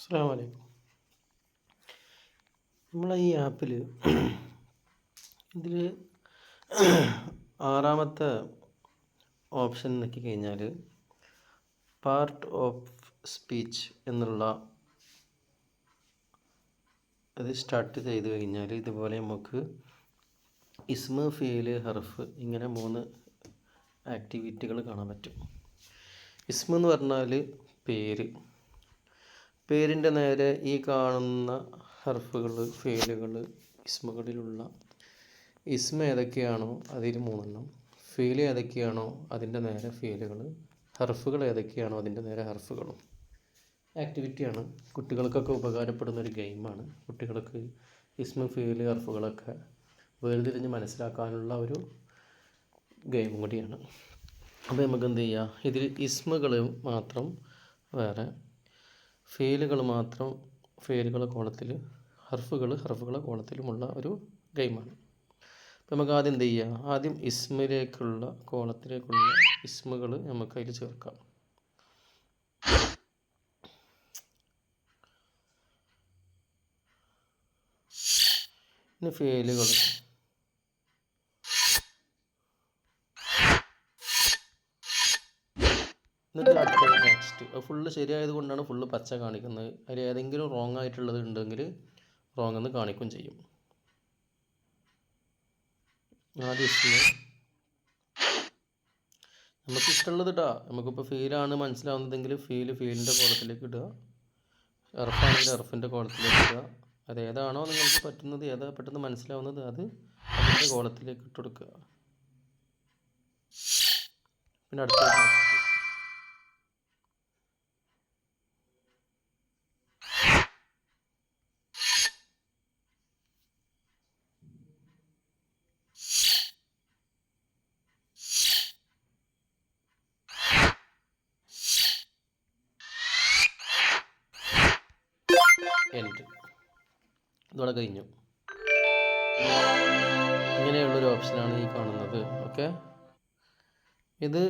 അസ്സലാമു അലൈക്കും. നമ്മളെ ഈ ആപ്പിൽ ഇതിൽ ആറാമത്തെ ഓപ്ഷൻ നോക്കി കഴിഞ്ഞാൽ പാർട്ട് ഓഫ് സ്പീച്ച് എന്നുള്ള അത് സ്റ്റാർട്ട് ചെയ്ത് കഴിഞ്ഞാൽ ഇതുപോലെ നമുക്ക് ഇസ്മ, ഫീല്, ഹർഫ് ഇങ്ങനെ 3 ആക്ടിവിറ്റികൾ കാണാൻ പറ്റും. ഇസ്മ എന്ന് പറഞ്ഞാൽ പേരിൻ്റെ നേരെ ഈ കാണുന്ന ഹർഫുകൾ, ഫീലുകൾ, ഇസ്മുകളിലുള്ള ഇസ്മ ഏതൊക്കെയാണോ അതിൽ 3 ഫീല് ഏതൊക്കെയാണോ അതിൻ്റെ നേരെ ഫീലുകൾ, ഹർഫുകൾ ഏതൊക്കെയാണോ അതിൻ്റെ നേരെ ഹർഫുകളും. ആക്ടിവിറ്റിയാണ്, കുട്ടികൾക്കൊക്കെ ഉപകാരപ്പെടുന്നൊരു ഗെയിമാണ്. കുട്ടികൾക്ക് ഇസ്മ, ഫീല്, ഹർഫുകളൊക്കെ വേർതിരിഞ്ഞ് മനസ്സിലാക്കാനുള്ള ഒരു ഗെയിം കൂടിയാണ്. അപ്പോൾ നമുക്ക് എന്ത് ചെയ്യാം, ഇതിൽ ഇസ്മുകൾ മാത്രം വേറെ, ഫീലുകൾ മാത്രം ഫീലുകളെ കോളത്തിൽ, ഹർഫുകളെ കോളത്തിലുമുള്ള ഒരു ഗെയിമാണ്. അപ്പോൾ നമുക്ക് ആദ്യം എന്ത് ചെയ്യാം, ആദ്യം ഇസ്മിലേക്കുള്ള കോളത്തിലേക്കുള്ള ഇസ്മുകൾ നമുക്ക് അതിൽ ചേർക്കാം. ഇനി ഫീലുകൾ, എന്നിട്ട് അടുത്തത് നെക്സ്റ്റ്. ഫുള്ള് ശരിയായത് കൊണ്ടാണ് ഫുള്ള് പച്ച കാണിക്കുന്നത്. അതിൽ ഏതെങ്കിലും റോങ് ആയിട്ടുള്ളത് ഉണ്ടെങ്കിൽ റോങ് എന്ന് കാണിക്കുകയും ചെയ്യും. ആദ്യം ഇസ്മ നമുക്ക് ഇഷ്ടമുള്ളത് ഇടുക. നമുക്കിപ്പോൾ ഫീലാണ് മനസ്സിലാവുന്നതെങ്കിൽ ഫീലിൻ്റെ കോളത്തിലേക്ക് ഇടുക, എർഫാണെങ്കിൽ എർഫിൻ്റെ കോളത്തിലേക്ക് ഇടുക. അതേതാണോ നിങ്ങൾക്ക് പറ്റുന്നത്, ഏതാ പെട്ടെന്ന് മനസ്സിലാവുന്നത് അത് അതിൻ്റെ കോളത്തിലേക്ക് ഇട്ട് കൊടുക്കുക. പിന്നെ അടുത്ത എൻഡ്. ഇതോടെ കഴിഞ്ഞു. ഇങ്ങനെയുള്ളൊരു ഓപ്ഷനാണ് ഈ കാണുന്നത്. ഓക്കെ, ഇത്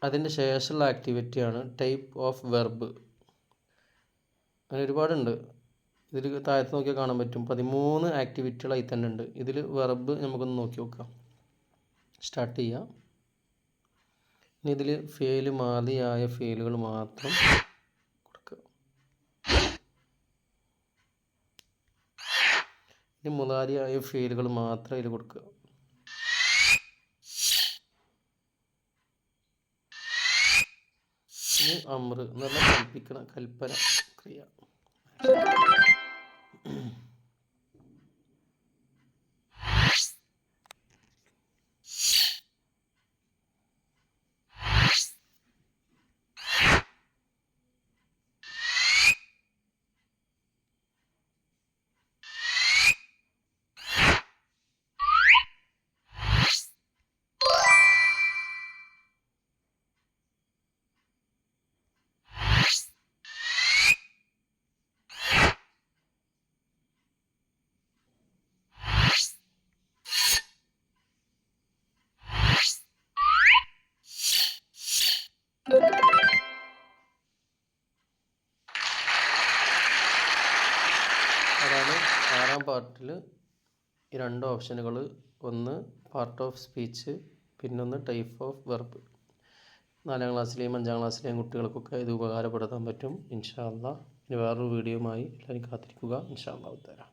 അതിൻ്റെ ശേഷമുള്ള ആക്ടിവിറ്റിയാണ് ടൈപ്പ് ഓഫ് വെർബ്. അങ്ങനെ ഒരുപാടുണ്ട്. ഇതിൽ താഴത്ത് നോക്കിയാൽ കാണാൻ പറ്റും 13 ആക്ടിവിറ്റികളായി തന്നെ ഉണ്ട്. ഇതിൽ വെർബ് നമുക്കൊന്ന് നോക്കി നോക്കാം. സ്റ്റാർട്ട് ചെയ്യാം. ഇനി ഇതിൽ ഫെയില്, മാതിയായ ഫെയിലുകൾ മാത്രം കൊടുക്കുക. ഇനി മുതാരിയായ ഫെയിലുകൾ മാത്രം ഇതിൽ കൊടുക്കുക. ഇനി അമ്ര എന്ന് പറഞ്ഞാൽ കൽപ്പന ക്രിയ. അതാണ് 6ാം പാർട്ടിൽ ഈ 2 ഓപ്ഷനുകൾ. ഒന്ന് പാർട്ട് ഓഫ് സ്പീച്ച്, പിന്നൊന്ന് ടൈപ്പ് ഓഫ് വെർബ്. 4ാം ക്ലാസ്സിലെയും 5ാം ക്ലാസ്സിലെയും കുട്ടികൾക്കൊക്കെ ഇത് ഉപകാരപ്പെടുത്താൻ പറ്റും ഇൻഷാ അല്ലാഹ്. ഇനി വേറൊരു വീഡിയോയുമായി എല്ലാവരും കാത്തിരിക്കുക ഇൻഷാ അല്ലാഹ്.